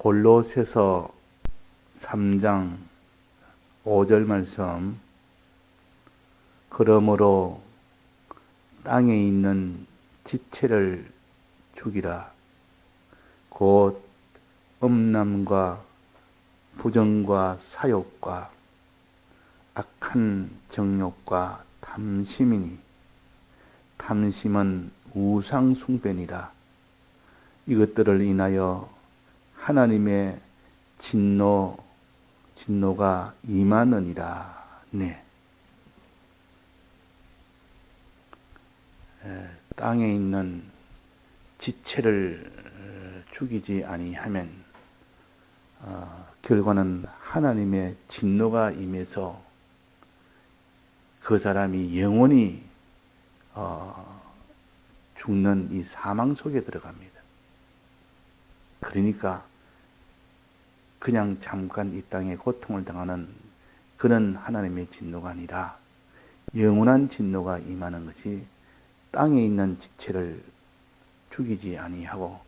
골로새서 3장 5절 말씀. 그러므로 땅에 있는 지체를 죽이라. 곧 음란과 부정과 사욕과 악한 정욕과 탐심이니 탐심은 우상 숭배니라. 이것들을 인하여 하나님의 진노가 임하느니라. 네. 땅에 있는 지체를 죽이지 아니하면 결과는 하나님의 진노가 임해서 그 사람이 영원히 죽는 이 사망 속에 들어갑니다. 그러니까 그냥 잠깐 이 땅에 고통을 당하는 그런 하나님의 진노가 아니라 영원한 진노가 임하는 것이 땅에 있는 지체를 죽이지 아니하고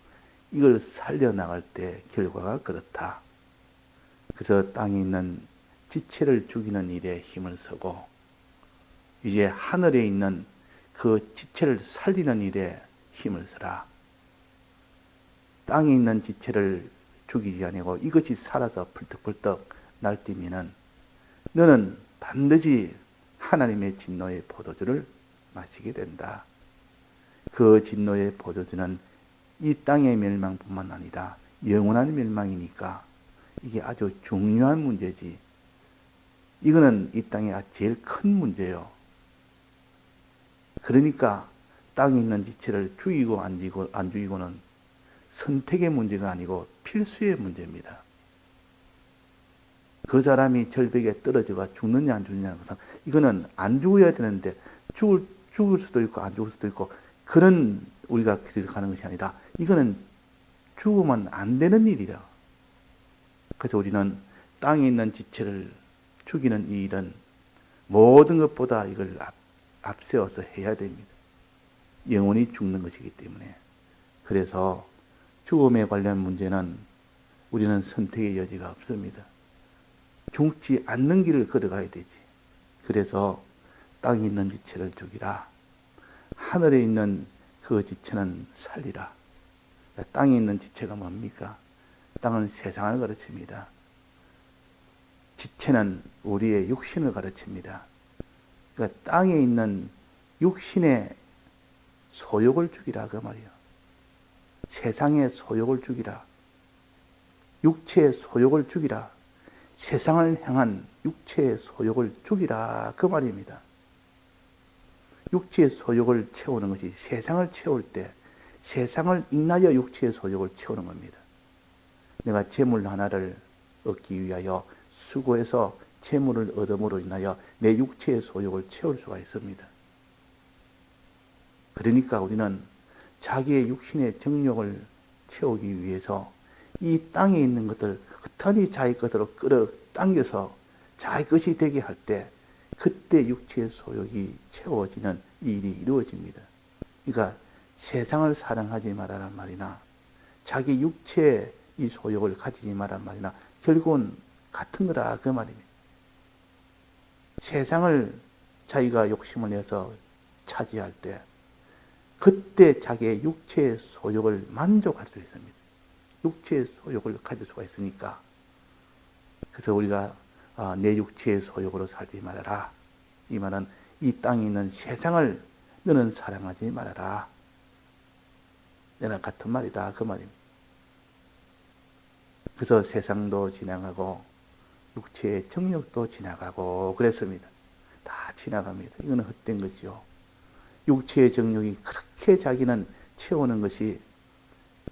이걸 살려나갈 때 결과가 그렇다. 그래서 땅에 있는 지체를 죽이는 일에 힘을 쓰고 이제 하늘에 있는 그 지체를 살리는 일에 힘을 쓰라. 땅에 있는 지체를 죽이지 아니고 이것이 살아서 펄떡펄떡 날뛰면은 너는 반드시 하나님의 진노의 포도주를 마시게 된다. 그 진노의 포도주는 이 땅의 멸망뿐만 아니라 영원한 멸망이니까 이게 아주 중요한 문제지. 이거는 이 땅의 제일 큰 문제예요. 그러니까 땅에 있는 지체를 죽이고 안 죽이고는 선택의 문제가 아니고 필수의 문제입니다. 그 사람이 절벽에 떨어져가 죽느냐 안 죽느냐는 것은 이거는 안 죽어야 되는데 죽을 수도 있고 안 죽을 수도 있고 그런 우리가 길을 가는 것이 아니라 이거는 죽으면 안 되는 일이라. 그래서 우리는 땅에 있는 지체를 죽이는 이 일은 모든 것보다 이걸 앞세워서 해야 됩니다. 영원히 죽는 것이기 때문에. 그래서 죽음에 관련 문제는 우리는 선택의 여지가 없습니다. 죽지 않는 길을 걸어가야 되지. 그래서 땅에 있는 지체를 죽이라. 하늘에 있는 그 지체는 살리라. 땅에 있는 지체가 뭡니까? 땅은 세상을 가르칩니다. 지체는 우리의 육신을 가르칩니다. 그러니까 땅에 있는 육신의 소욕을 죽이라 그 말이에요. 세상의 소욕을 죽이라. 육체의 소욕을 죽이라. 세상을 향한 육체의 소욕을 죽이라 그 말입니다. 육체의 소욕을 채우는 것이 세상을 채울 때 세상을 인하여 육체의 소욕을 채우는 겁니다. 내가 재물 하나를 얻기 위하여 수고해서 재물을 얻음으로 인하여 내 육체의 소욕을 채울 수가 있습니다. 그러니까 우리는 자기의 육신의 정욕을 채우기 위해서 이 땅에 있는 것들 흩어니 자기 것으로 끌어당겨서 자기 것이 되게 할 때 그때 육체의 소욕이 채워지는 일이 이루어집니다. 그러니까 세상을 사랑하지 말라는 말이나 자기 육체의 이 소욕을 가지지 말라는 말이나 결국은 같은 거다 그 말입니다. 세상을 자기가 욕심을 내서 차지할 때 그때 자기의 육체의 소욕을 만족할 수 있습니다. 육체의 소욕을 가질 수가 있으니까. 그래서 우리가 내 육체의 소욕으로 살지 말아라. 이 말은 이 땅에 있는 세상을 너는 사랑하지 말아라. 내랑 같은 말이다 그 말입니다. 그래서 세상도 지나가고 육체의 정욕도 지나가고 그랬습니다. 다 지나갑니다. 이거는 헛된 것이요. 육체의 정욕이 그렇게 자기는 채우는 것이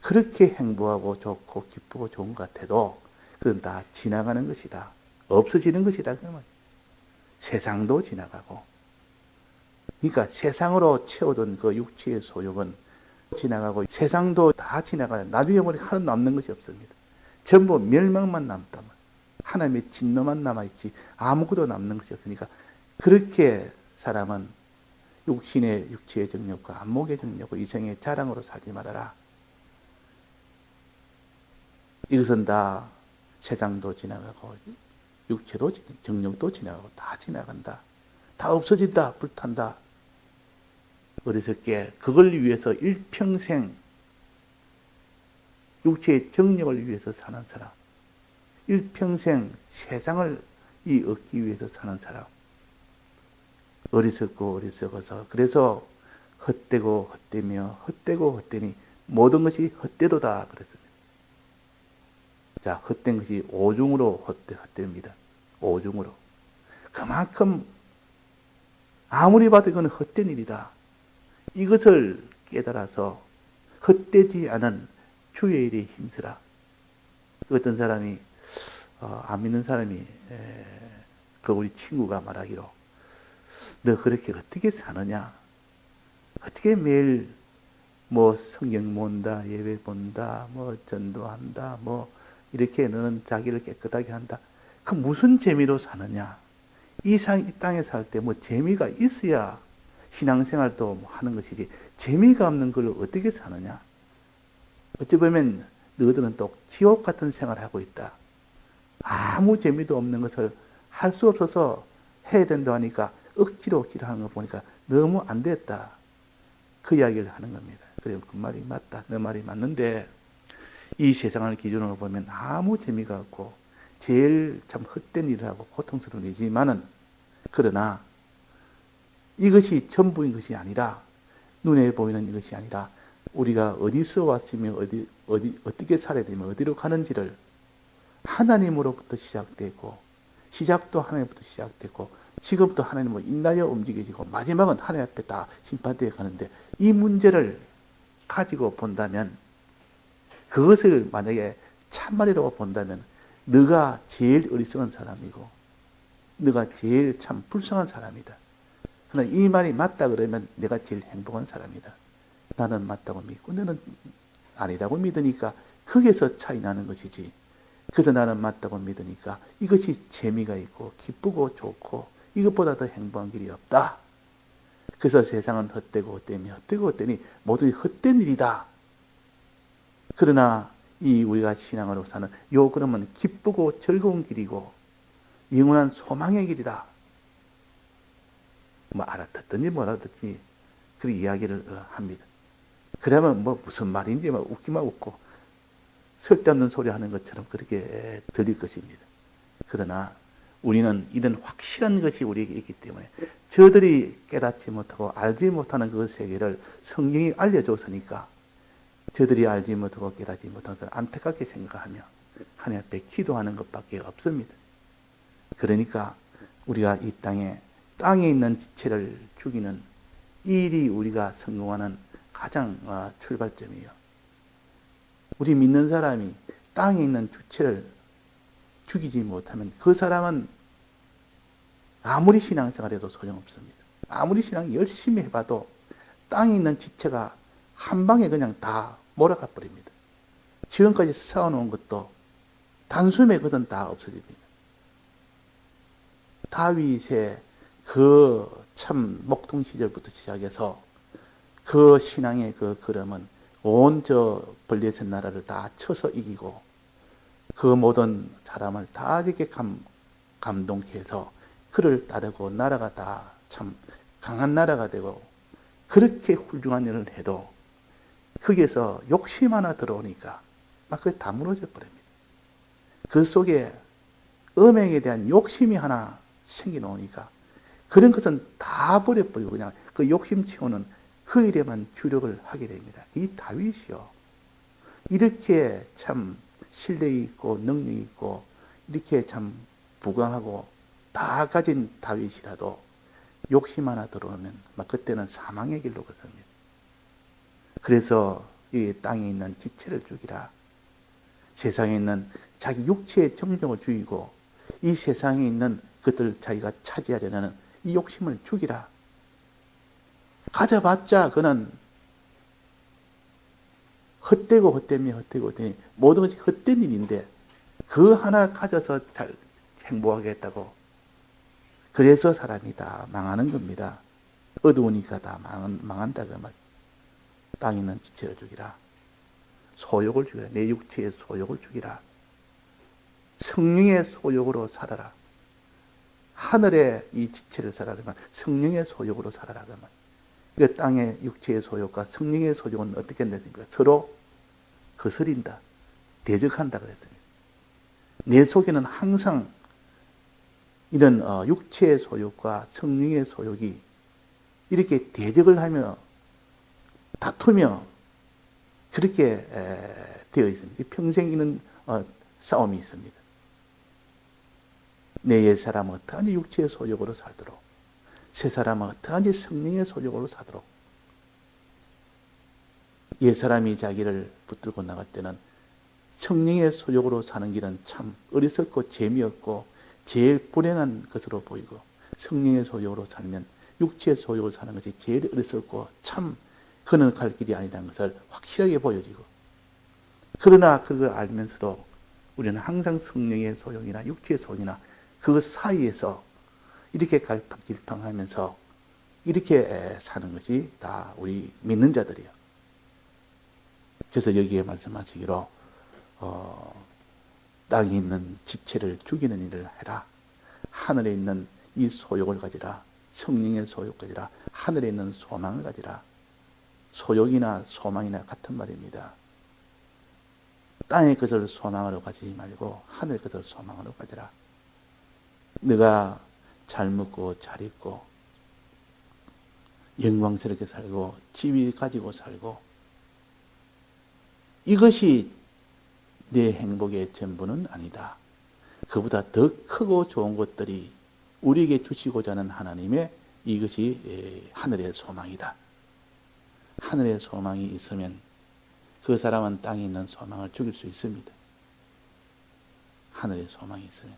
그렇게 행복하고 좋고 기쁘고 좋은 것 같아도 그건 다 지나가는 것이다. 없어지는 것이다. 그 말이에요. 세상도 지나가고. 그러니까 세상으로 채우던 그 육체의 소욕은 지나가고 세상도 다 지나가요. 나중에 보니 하나도 남는 것이 없습니다. 전부 멸망만 남다. 하나님의 진노만 남아있지 아무것도 남는 것이 없으니까 그렇게 사람은 육체의 정욕과 안목의 정욕과 이생의 자랑으로 살지 말아라. 이것은 다 세상도 지나가고 육체도 정력도 지나가고 다 지나간다. 다 없어진다. 불탄다. 어리석게 그걸 위해서 일평생 육체의 정력을 위해서 사는 사람, 일평생 세상을 얻기 위해서 사는 사람, 어리석고 어리석어서 그래서 헛되고 헛되며 헛되고 헛되니 모든 것이 헛되도다 그랬습니다. 자, 헛된 것이 오중으로 헛됩니다. 오중으로. 그만큼 아무리 봐도 이건 헛된 일이다. 이것을 깨달아서 헛되지 않은 주의 일에 힘쓰라. 어떤 사람이 안 믿는 사람이 그 우리 친구가 말하기로 너 그렇게 어떻게 사느냐? 어떻게 매일 뭐 성경 본다, 예배 본다, 뭐 전도한다, 뭐 이렇게 너는 자기를 깨끗하게 한다. 그 무슨 재미로 사느냐? 이 땅에 살 때 뭐 재미가 있어야 신앙생활도 뭐 하는 것이지 재미가 없는 걸 어떻게 사느냐? 어찌 보면 너희들은 또 지옥 같은 생활을 하고 있다. 아무 재미도 없는 것을 할 수 없어서 해야 된다 하니까 억지로 하는 거 보니까 너무 안 됐다. 그 이야기를 하는 겁니다. 그래요. 그 말이 맞다. 너 말이 맞는데 이 세상을 기준으로 보면 아무 재미가 없고 제일 참 헛된 일을 하고 고통스러운 일이지만은 그러나 이것이 전부인 것이 아니라 눈에 보이는 이것이 아니라 우리가 어디서 왔으며 어떻게 살아야 되며 어디로 가는지를 하나님으로부터 시작되고 시작도 하나님부터 시작되고 지금부터 하나님으로 인하여 움직여지고 마지막은 하나님 앞에 다 심판되어 가는데 이 문제를 가지고 본다면 그것을 만약에 참말이라고 본다면 너가 제일 어리석은 사람이고 너가 제일 참 불쌍한 사람이다. 그러나 이 말이 맞다 그러면 내가 제일 행복한 사람이다. 나는 맞다고 믿고 너는 아니라고 믿으니까 거기에서 차이 나는 것이지. 그래서 나는 맞다고 믿으니까 이것이 재미가 있고 기쁘고 좋고 이것보다 더 행복한 길이 없다. 그래서 세상은 헛되고 헛되며 헛되고 헛되니 모두 헛된 일이다. 그러나 이 우리가 신앙으로 사는 요 그러면 기쁘고 즐거운 길이고 영원한 소망의 길이다. 뭐 알아듣든지 못 알아듣든지 그 이야기를 합니다. 그러면 뭐 무슨 말인지 막 웃기만 웃고 쓸데없는 소리 하는 것처럼 그렇게 들릴 것입니다. 그러나 우리는 이런 확실한 것이 우리에게 있기 때문에 저들이 깨닫지 못하고 알지 못하는 그 세계를 성경이 알려줬으니까 저들이 알지 못하고 깨닫지 못하는 것을 안타깝게 생각하며 하나님 앞에 기도하는 것밖에 없습니다. 그러니까 우리가 이 땅에 있는 지체를 죽이는 이 일이 우리가 성공하는 가장 출발점이에요. 우리 믿는 사람이 땅에 있는 주체를 죽이지 못하면 그 사람은 아무리 신앙생활 해도 소용없습니다. 아무리 신앙 열심히 해봐도 땅에 있는 지체가 한 방에 그냥 다 몰아가 버립니다. 지금까지 쌓아놓은 것도 단숨에 그든 다 없어집니다. 다윗의 그 참 목동 시절부터 시작해서 그 신앙의 그 걸음은 온 저 블레셋 나라를 다 쳐서 이기고 그 모든 사람을 다 이렇게 감동케 해서 그를 따르고 나라가 다 참 강한 나라가 되고 그렇게 훌륭한 일을 해도 거기에서 욕심 하나 들어오니까 막 그게 다 무너져 버립니다. 그 속에 음행에 대한 욕심이 하나 생겨나오니까 그런 것은 다 버려버리고 그냥 그 욕심 채우는 그 일에만 주력을 하게 됩니다. 이 다윗이요. 이렇게 참 신뢰 있고 능력 있고 이렇게 참 부강하고 다 가진 다윗이라도 욕심 하나 들어오면 막 그때는 사망의 길로 걷습니다. 그래서 이 땅에 있는 지체를 죽이라. 세상에 있는 자기 육체의 정욕을 죽이고 이 세상에 있는 그것을 자기가 차지하려는 이 욕심을 죽이라. 가져봤자 그는 헛되고 헛되며 헛되고 헛되니 모든 것이 헛된 일인데 그 하나 가져서 잘 행복하겠다고 그래서 사람이 다 망하는 겁니다. 어두우니까 다 망한다 그 말. 땅에 있는 지체를 죽이라. 소욕을 죽이라. 내 육체의 소욕을 죽이라. 성령의 소욕으로 살아라. 하늘의 이 지체를 살아라면 성령의 소욕으로 살아라. 그러면 이 땅의 육체의 소욕과 성령의 소욕은 어떻게 됐습니까? 서로 거스린다. 대적한다 그랬습니다. 내 속에는 항상 이런 육체의 소욕과 성령의 소욕이 이렇게 대적을 하며 다투며 그렇게 되어 있습니다. 평생 이런 싸움이 있습니다. 내 옛사람은 어떠한지 육체의 소욕으로 살도록, 새사람은 어떠한지 성령의 소욕으로 살도록. 옛사람이 자기를 붙들고 나갈 때는 성령의 소욕으로 사는 길은 참 어리석고 재미없고 제일 불행한 것으로 보이고, 성령의 소욕으로 살면 육체의 소욕으로 사는 것이 제일 어리석고 참 그는 갈 길이 아니라는 것을 확실하게 보여지고, 그러나 그걸 알면서도 우리는 항상 성령의 소욕이나 육체의 소욕이나 그 사이에서 이렇게 갈팡질팡하면서 이렇게 사는 것이 다 우리 믿는 자들이에요. 그래서 여기에 말씀하시기로 땅에 있는 지체를 죽이는 일을 해라. 하늘에 있는 이 소욕을 가지라. 성령의 소욕을 가지라. 하늘에 있는 소망을 가지라. 소욕이나 소망이나 같은 말입니다. 땅의 것을 소망으로 가지지 말고 하늘의 것을 소망으로 가지라. 네가 잘 먹고 잘 입고 영광스럽게 살고 집이 가지고 살고 이것이 내 행복의 전부는 아니다. 그보다 더 크고 좋은 것들이 우리에게 주시고자 하는 하나님의 이것이 하늘의 소망이다. 하늘의 소망이 있으면 그 사람은 땅에 있는 소망을 죽일 수 있습니다. 하늘의 소망이 있으면.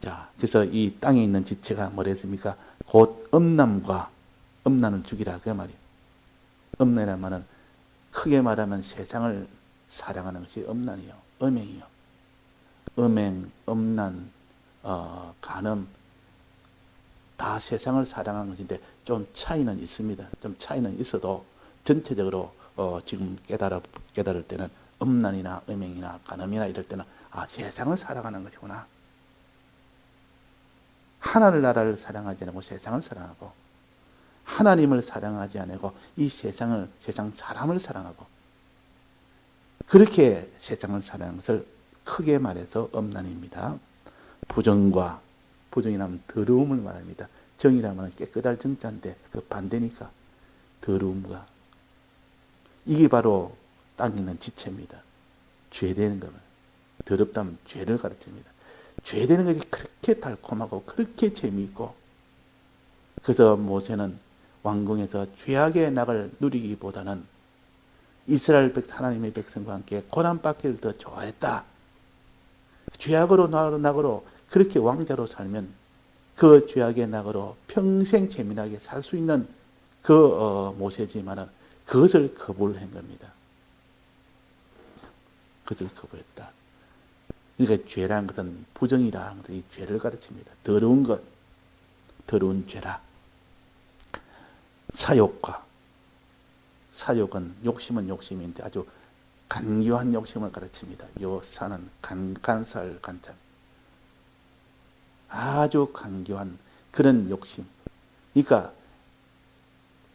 자, 그래서 이 땅에 있는 지체가 뭐랬습니까? 곧 음란을 죽이라 그 말이에요. 음란이라는 말은 크게 말하면 세상을 사랑하는 것이 음란이요, 음행이요. 음행, 음란, 간음 다 세상을 사랑하는 것인데 좀 차이는 있습니다. 좀 차이는 있어도 전체적으로 지금 깨달을 때는 음란이나 음행이나 간음이나 이럴 때는 세상을 사랑하는 것이구나. 하나님 나라를 사랑하지 않고 세상을 사랑하고, 하나님을 사랑하지 않고 이 세상 사람을 사랑하고, 그렇게 세상을 사랑하는 것을 크게 말해서 음란입니다. 부정이라면 더러움을 말합니다. 정이라면 깨끗할 정자인데 그 반대니까 더러움과, 이게 바로 땅에 있는 지체입니다. 죄되는 것은, 더럽다면 죄를 가르칩니다. 죄되는 것이 그렇게 달콤하고 그렇게 재미있고, 그래서 모세는 왕궁에서 죄악의 낙을 누리기보다는 이스라엘 하나님의 백성과 함께 고난받기를 더 좋아했다. 죄악으로 낙으로 그렇게 왕자로 살면 그 죄악의 낙으로 평생 재미나게 살 수 있는 그 모세지만은 그것을 거부한 겁니다. 그것을 거부했다. 그러니까 죄라는 것은 부정이라는 것은 이 죄를 가르칩니다. 더러운 것, 더러운 죄라. 사욕은 욕심은 욕심인데 아주 간교한 욕심을 가르칩니다. 요사는 간살 간참. 아주 간교한 그런 욕심. 그러니까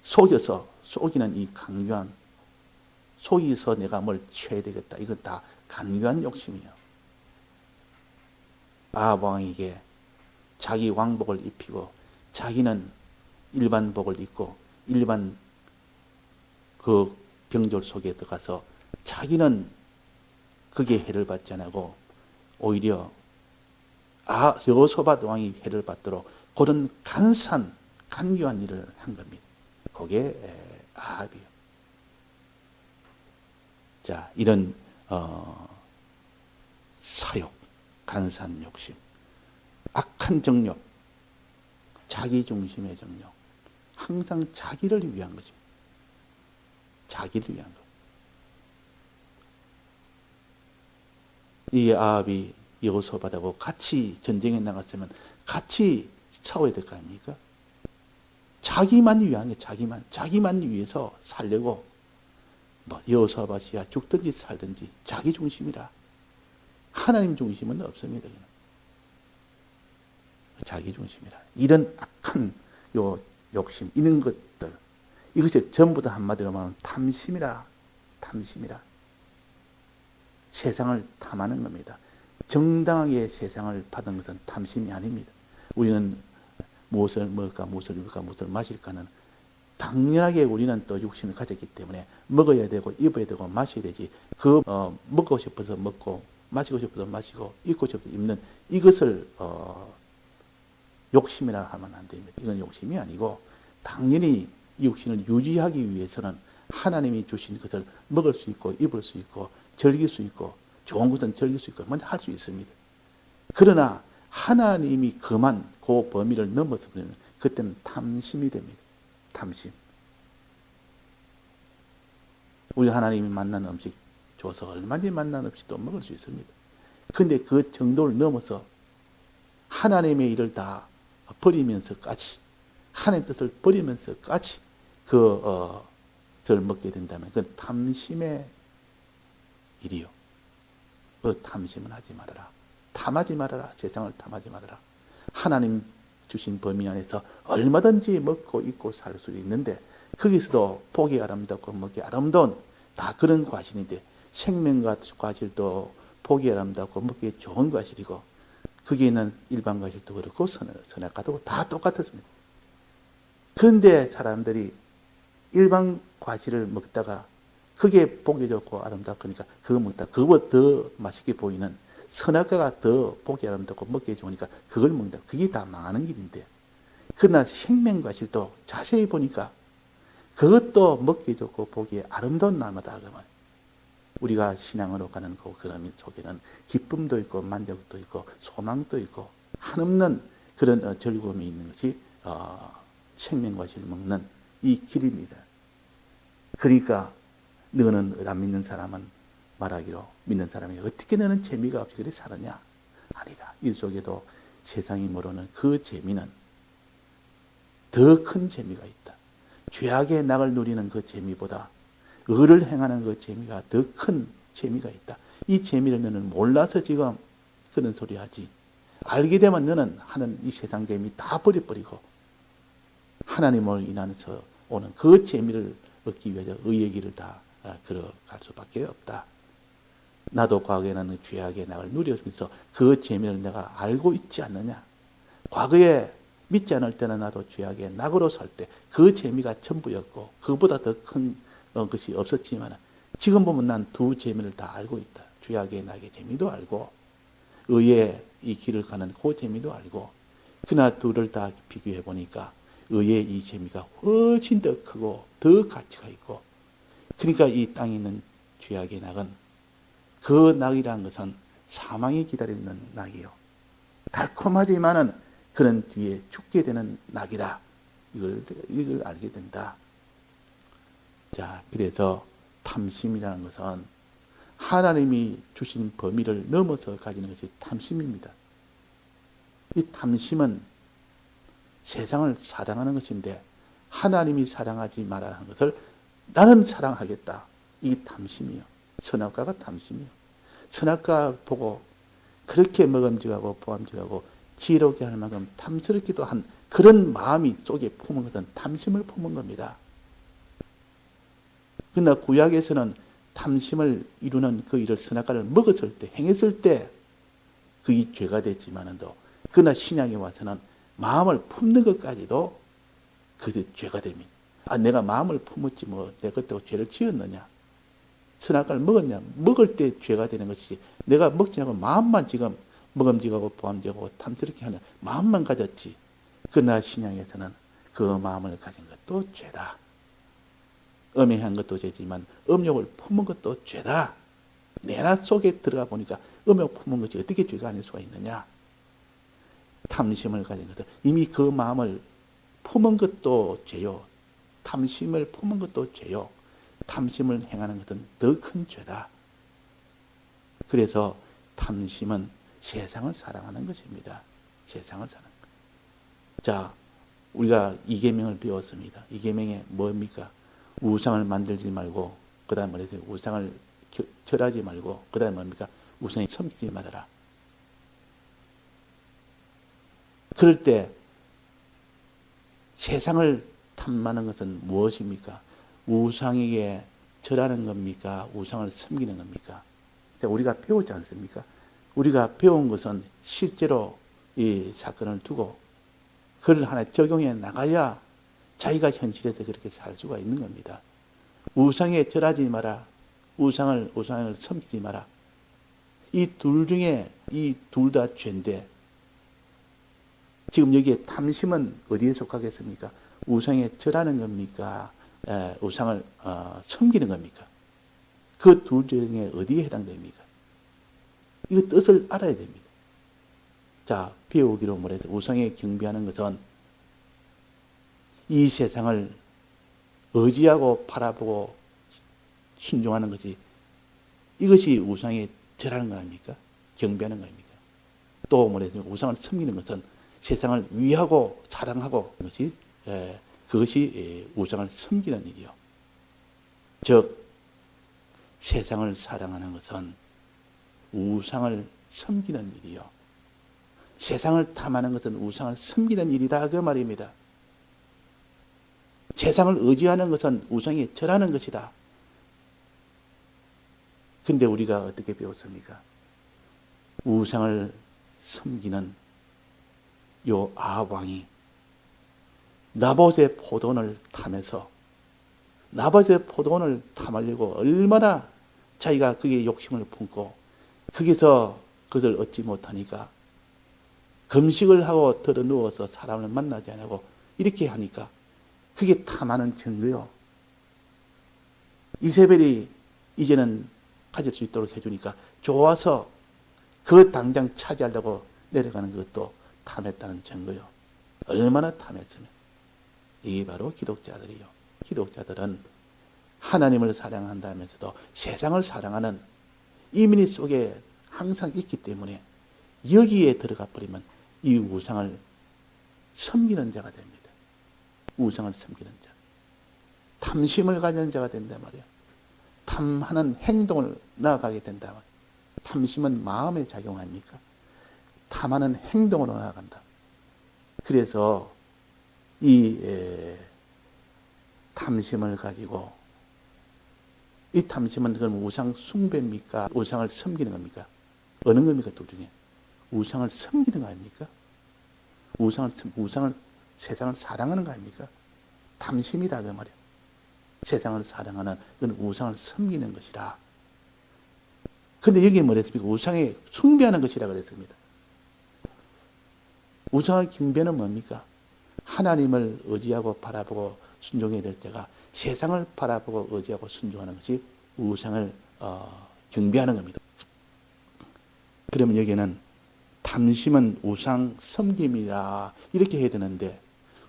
속이는 이 간교한, 속이서 내가 뭘 취해야 되겠다. 이건 다 간교한 욕심이에요. 아합 왕에게 자기 왕복을 입히고 자기는 일반복을 입고 일반 그 병졸 속에 들어가서 자기는 그게 해를 받지 않고 오히려 여호사밧 왕이 해를 받도록 그런 간교한 일을 한 겁니다. 그게 아합이요. 자, 이런 사욕, 간사한 욕심, 악한 정욕, 자기중심의 정욕, 항상 자기를 위한 것입니다. 자기를 위한 것. 이 아합이 여호사밧하고 같이 전쟁에 나갔으면 같이 싸워야 될 거 아닙니까? 자기만 위한 게 자기만 위해서 살려고 뭐 여호사밧이야 죽든지 살든지 자기 중심이라. 하나님 중심은 없습니다. 자기 중심이라. 이런 악한 요 욕심, 이런 것들, 이것이 전부 다 한마디로 말하면 탐심이라. 탐심이라. 세상을 탐하는 겁니다. 정당하게 세상을 받은 것은 탐심이 아닙니다. 우리는 무엇을 먹을까, 무엇을 입을까, 무엇을 마실까는 당연하게 우리는 또 육신을 가졌기 때문에 먹어야 되고 입어야 되고 마셔야 되지. 먹고 싶어서 먹고 마시고 싶어서 마시고 입고 싶어서 입는 이것을 욕심이라 하면 안 됩니다. 이건 욕심이 아니고 당연히 이 육신을 유지하기 위해서는 하나님이 주신 것을 먹을 수 있고 입을 수 있고 즐길 수 있고 좋은 것은 즐길 수 있고 먼저 할 수 있습니다. 그러나 하나님이 그만 그 범위를 넘어서 버리면 그때는 탐심이 됩니다. 탐심. 우리 하나님이 만난 음식 줘서 얼마든지 만난 음식도 먹을 수 있습니다. 근데 그 정도를 넘어서 하나님의 일을 다 버리면서까지, 하나님 뜻을 버리면서까지 그것을 먹게 된다면 그건 탐심의 일이요. 그 탐심은 하지 말아라. 탐하지 말아라. 세상을 탐하지 말아라. 하나님 주신 범위 안에서 얼마든지 먹고 입고 살 수 있는데 거기서도 보기 아름답고 먹기 아름다운 다 그런 과실인데 생명과 과실도 보기 아름답고 먹기 좋은 과실이고 거기에 있는 일반 과실도 그렇고 선악과도 다 똑같았습니다. 그런데 사람들이 일반 과실을 먹다가 그게 보기 좋고 아름답고 그러니까 그거 먹다 그거보다 더 맛있게 보이는 선악과가 더 보기 아름답고 먹기 좋으니까 그걸 먹는다. 그게 다 망하는 길인데 그러나 생명과실도 자세히 보니까 그것도 먹기 좋고 보기에 아름다운 나무다 그러면 우리가 신앙으로 가는 그 그런 속에는 기쁨도 있고 만족도 있고 소망도 있고 한없는 그런 즐거움이 있는 것이 생명과실을 먹는 이 길입니다. 그러니까 너는 안 믿는 사람은 말하기로 믿는 사람이 어떻게 너는 재미가 없이 그래 살았냐? 아니다. 이 속에도 세상이 모르는 그 재미는 더 큰 재미가 있다. 죄악의 낙을 누리는 그 재미보다 의를 행하는 그 재미가 더 큰 재미가 있다. 이 재미를 너는 몰라서 지금 그런 소리 하지. 알게 되면 너는 하는 이 세상 재미 다 버려버리고 하나님을 인하여서 오는 그 재미를 얻기 위해서 의의 길을 다 걸어갈 수밖에 없다. 나도 과거에는 죄악의 낙을 누려서 그 재미를 내가 알고 있지 않느냐. 과거에 믿지 않을 때는 나도 죄악의 낙으로 살 때 그 재미가 전부였고 그보다 더 큰 것이 없었지만 지금 보면 난 두 재미를 다 알고 있다. 죄악의 낙의 재미도 알고 의의 이 길을 가는 그 재미도 알고 그러나 둘을 다 비교해 보니까 의의 이 재미가 훨씬 더 크고 더 가치가 있고 그러니까 이 땅에 있는 죄악의 낙은 그 낙이라는 것은 사망이 기다리는 낙이요. 달콤하지만은 그런 뒤에 죽게 되는 낙이다. 이걸 알게 된다. 자, 그래서 탐심이라는 것은 하나님이 주신 범위를 넘어서 가지는 것이 탐심입니다. 이 탐심은 세상을 사랑하는 것인데 하나님이 사랑하지 말아야 하는 것을 나는 사랑하겠다. 이 탐심이요. 선악과가 탐심이요. 선악과 보고 그렇게 먹음직하고 보암직하고 지혜롭게 하는 만큼 탐스럽기도 한 그런 마음이 속에 품은 것은 탐심을 품은 겁니다. 그러나 구약에서는 탐심을 이루는 그 일을 선악과를 먹었을 때 행했을 때 그게 죄가 됐지만도 그러나 신약에 와서는 마음을 품는 것까지도 그게 죄가 됩니다. 내가 마음을 품었지 뭐 내가 그때 죄를 지었느냐. 선악과를 먹었냐. 먹을 때 죄가 되는 것이지 내가 먹지 않고 마음만 지금 먹음직하고 보암직하고 탐스럽게 하는 마음만 가졌지. 그러나 신약에서는 그 마음을 가진 것도 죄다. 음행한 것도 죄지만 음욕을 품은 것도 죄다. 내 나 속에 들어가 보니까 음욕 품은 것이 어떻게 죄가 아닐 수가 있느냐. 탐심을 가진 것도 이미 그 마음을 품은 것도 죄요. 탐심을 품은 것도 죄요. 탐심을 행하는 것은 더 큰 죄다. 그래서 탐심은 세상을 사랑하는 것입니다. 세상을 사랑하는 것. 자, 우리가 이계명을 배웠습니다. 이계명에 뭡니까? 우상을 만들지 말고 그 다음 말해서 우상을 절하지 말고, 그 다음 뭡니까? 우상에 섬기지 말아라. 그럴 때 세상을 탐하는 것은 무엇입니까? 우상에게 절하는 겁니까? 우상을 섬기는 겁니까? 자, 우리가 배우지 않습니까? 우리가 배운 것은 실제로 이 사건을 두고 그걸 하나 적용해 나가야 자기가 현실에서 그렇게 살 수가 있는 겁니다. 우상에 절하지 마라. 우상을 섬기지 마라. 이 둘 중에 이 둘 다 죄인데 지금 여기에 탐심은 어디에 속하겠습니까? 우상에 절하는 겁니까? 우상을 섬기는 겁니까? 그 둘 중에 어디에 해당됩니까? 이 뜻을 알아야 됩니다. 자, 배우기로 말해서 우상에 경배하는 것은 이 세상을 의지하고 바라보고 순종하는 것이, 이것이 우상에 절하는 거 아닙니까? 경배하는 거 아닙니까? 또 말해서 우상을 섬기는 것은 세상을 위하고 사랑하고 그것이 우상을 섬기는 일이요. 즉 세상을 사랑하는 것은 우상을 섬기는 일이요. 세상을 탐하는 것은 우상을 섬기는 일이다 그 말입니다. 세상을 의지하는 것은 우상에 절하는 것이다. 근데 우리가 어떻게 배웠습니까? 우상을 섬기는 요 아합왕이 나봇의 포도원을 탐해서 나봇의 포도원을 탐하려고 얼마나 자기가 그게 욕심을 품고 거기서 그것을 얻지 못하니까 금식을 하고 들어 누워서 사람을 만나지 않고 이렇게 하니까 그게 탐하는 증거요. 이세벨이 이제는 가질 수 있도록 해주니까 좋아서 그 당장 차지하려고 내려가는 것도 탐했다는 증거요. 얼마나 탐했으면. 이게 바로 기독자들이요. 기독자들은 하나님을 사랑한다면서도 세상을 사랑하는 이민희 속에 항상 있기 때문에 여기에 들어가 버리면 이 우상을 섬기는 자가 됩니다. 우상을 섬기는 자. 탐심을 가진 자가 된단 말이에요. 탐하는 행동을 나아가게 된다. 탐심은 마음에 작용합니까? 탐하는 행동으로 나아간다. 그래서 이 탐심을 가지고 이 탐심은 그럼 우상 숭배입니까? 우상을 섬기는 겁니까? 어느 겁니까? 둘 중에. 우상을 섬기는 거 아닙니까? 우상을 세상을 사랑하는 거 아닙니까? 탐심이다 그 말이에요. 세상을 사랑하는 그건 우상을 섬기는 것이라. 근데 여기 뭐랬습니까? 우상에 숭배하는 것이라 그랬습니다. 우상의 경배는 뭡니까? 하나님을 의지하고 바라보고 순종해야 될 때가 세상을 바라보고 의지하고 순종하는 것이 우상을 경배하는 겁니다. 그러면 여기는 탐심은 우상 섬김이라 이렇게 해야 되는데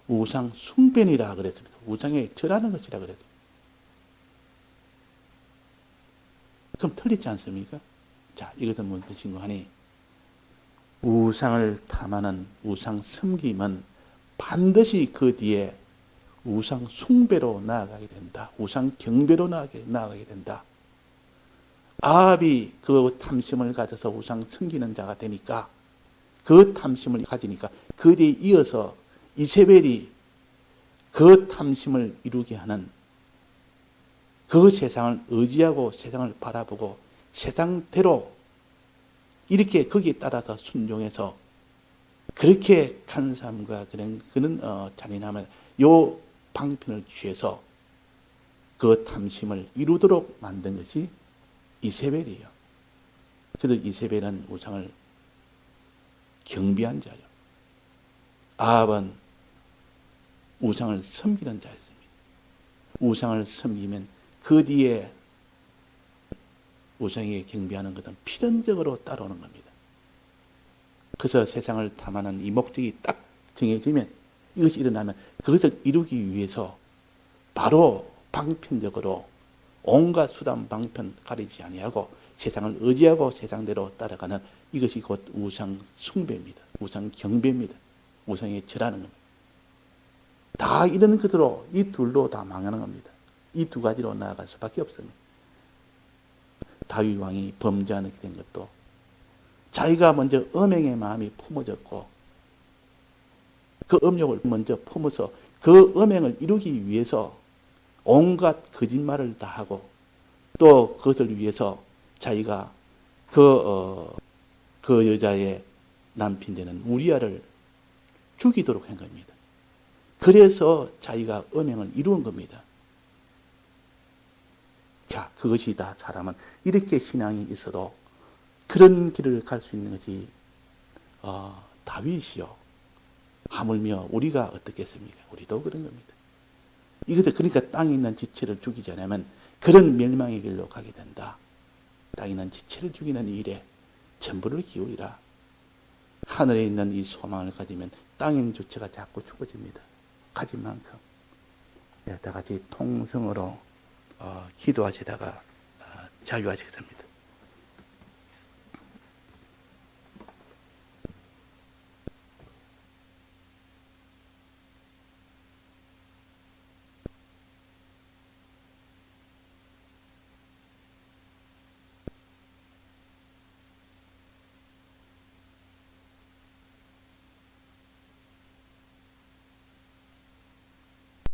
우상 숭배니라 그랬습니다. 우상에 절하는 것이라 그랬습니다. 그럼 틀리지 않습니까? 자, 이것은 무슨 뜻인가 하니 우상을 탐하는 우상 섬김은 반드시 그 뒤에 우상 숭배로 나아가게 된다. 우상 경배로 나아가게 된다. 아합이 그 탐심을 가져서 우상 섬기는 자가 되니까 그 탐심을 가지니까 그 뒤에 이어서 이세벨이 그 탐심을 이루게 하는 그 세상을 의지하고 세상을 바라보고 세상대로 이렇게 거기에 따라서 순종해서 그렇게 간사함과 그런 잔인함을 요 방편을 취해서 그 탐심을 이루도록 만든 것이 이세벨이에요. 그래서 이세벨은 우상을 경배한 자예요. 아합은 우상을 섬기는 자였습니다. 우상을 섬기면 그 뒤에 우상에 경배하는 것은 필연적으로 따라오는 겁니다. 그래서 세상을 탐하는 이 목적이 딱 정해지면 이것이 일어나면 그것을 이루기 위해서 바로 방편적으로 온갖 수단 방편 가리지 아니하고 세상을 의지하고 세상대로 따라가는 이것이 곧 우상 숭배입니다. 우상 경배입니다. 우상에 절하는 겁니다. 다 이런 것으로 이 둘로 다 망하는 겁니다. 이 두 가지로 나아갈 수밖에 없습니다. 다윗 왕이 범죄하게 된 것도 자기가 먼저 음행의 마음이 품어졌고 그 음욕을 먼저 품어서 그 음행을 이루기 위해서 온갖 거짓말을 다 하고 또 그것을 위해서 자기가 그 여자의 남편 되는 우리아를 죽이도록 한 겁니다. 그래서 자기가 음행을 이루은 겁니다. 자, 그것이 다 사람은 이렇게 신앙이 있어도 그런 길을 갈 수 있는 것이 다윗이요. 하물며 우리가 어떻겠습니까? 우리도 그런 겁니다. 이것을 그러니까 땅에 있는 지체를 죽이지 않으면 그런 멸망의 길로 가게 된다. 땅에 있는 지체를 죽이는 일에 전부를 기울이라. 하늘에 있는 이 소망을 가지면 땅에 있는 주체가 자꾸 죽어집니다. 가진 만큼. 다 같이 통성으로 기도하시다가 자유하시겠습니다.